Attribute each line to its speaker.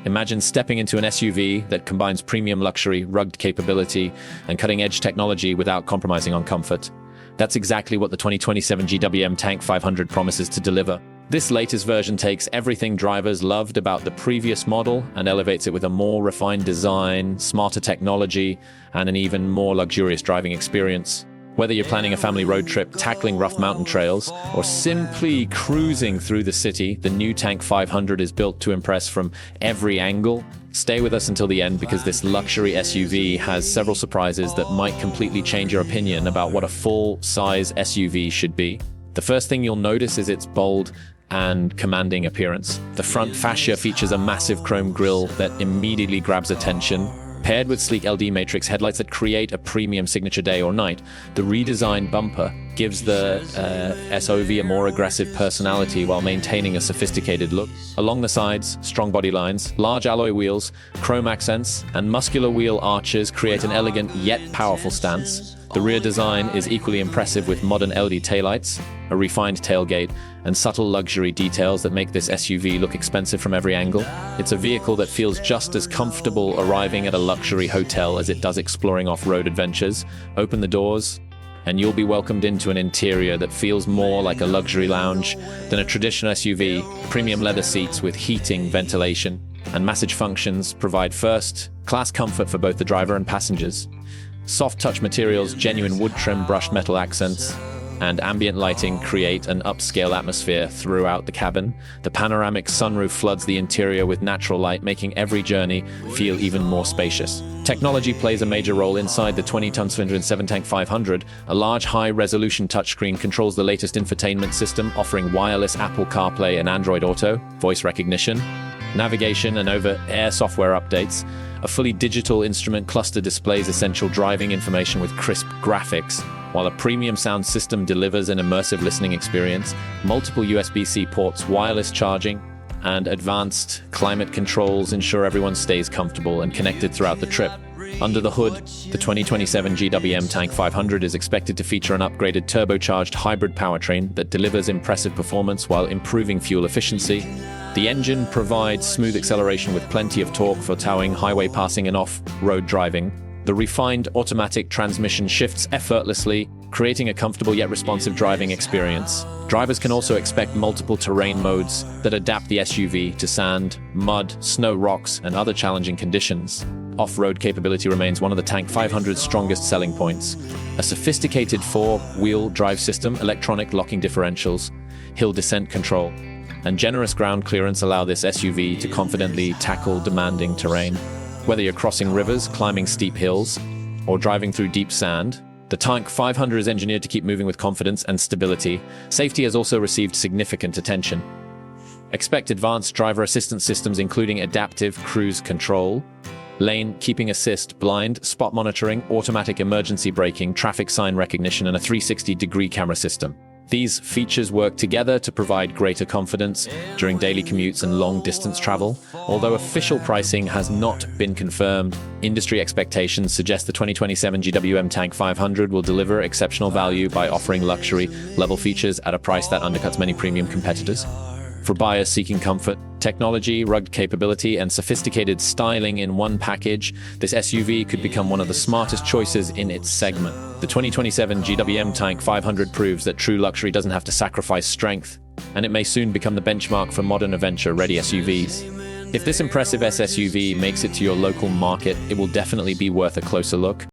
Speaker 1: Imagine stepping into an SUV that combines premium luxury, rugged capability, and cutting-edge technology without compromising on comfort. That's exactly what the 2027 GWM Tank 500 promises to deliver. This latest version takes everything drivers loved about the previous model and elevates it with a more refined design, smarter technology, and an even more luxurious driving experience. Whether you're planning a family road trip, tackling rough mountain trails, or simply cruising through the city, the new Tank 500 is built to impress from every angle. Stay with us until the end because this luxury SUV has several surprises that might completely change your opinion about what a full-size SUV should be. The first thing you'll notice is its bold and commanding appearance. The front fascia features a massive chrome grille that immediately grabs attention. Paired with sleek LD matrix headlights that create a premium signature day or night, the redesigned bumper gives the SOV a more aggressive personality while maintaining a sophisticated look. Along the sides, strong body lines, large alloy wheels, chrome accents, and muscular wheel arches create an elegant yet powerful stance. The rear design is equally impressive with modern LED taillights, a refined tailgate, and subtle luxury details that make this SUV look expensive from every angle. It's a vehicle that feels just as comfortable arriving at a luxury hotel as it does exploring off-road adventures. Open the doors, and you'll be welcomed into an interior that feels more like a luxury lounge than a traditional SUV. Premium leather seats with heating, ventilation, and massage functions provide first-class comfort for both the driver and passengers. Soft touch materials, genuine wood trim, brushed metal accents, and ambient lighting create an upscale atmosphere throughout the cabin. The panoramic sunroof floods the interior with natural light, making every journey feel even more spacious. Technology plays a major role inside the 20-ton cylinder and 7-tank 500. A large, high-resolution touchscreen controls the latest infotainment system, offering wireless Apple CarPlay and Android Auto, voice recognition, navigation, and over-air software updates. A fully digital instrument cluster displays essential driving information with crisp graphics, while a premium sound system delivers an immersive listening experience. Multiple USB-C ports, wireless charging, and advanced climate controls ensure everyone stays comfortable and connected throughout the trip. Under the hood, the 2027 GWM Tank 500 is expected to feature an upgraded turbocharged hybrid powertrain that delivers impressive performance while improving fuel efficiency. The engine provides smooth acceleration with plenty of torque for towing, highway passing, and off-road driving. The refined automatic transmission shifts effortlessly, creating a comfortable yet responsive driving experience. Drivers can also expect multiple terrain modes that adapt the SUV to sand, mud, snow, rocks, and other challenging conditions. Off-road capability remains one of the Tank 500's strongest selling points. A sophisticated four-wheel drive system, electronic locking differentials, hill descent control, and generous ground clearance allow this SUV to confidently tackle demanding terrain. Whether you're crossing rivers, climbing steep hills, or driving through deep sand, the Tank 500 is engineered to keep moving with confidence and stability. Safety has also received significant attention. Expect advanced driver assistance systems including adaptive cruise control, lane keeping assist, blind spot monitoring, automatic emergency braking, traffic sign recognition, and a 360-degree camera system. These features work together to provide greater confidence during daily commutes and long-distance travel. Although official pricing has not been confirmed, industry expectations suggest the 2027 GWM Tank 500 will deliver exceptional value by offering luxury-level features at a price that undercuts many premium competitors. For buyers seeking comfort, technology, rugged capability, and sophisticated styling in one package, this SUV could become one of the smartest choices in its segment. The 2027 GWM Tank 500 proves that true luxury doesn't have to sacrifice strength, and it may soon become the benchmark for modern adventure-ready SUVs. If this impressive SUV makes it to your local market, it will definitely be worth a closer look.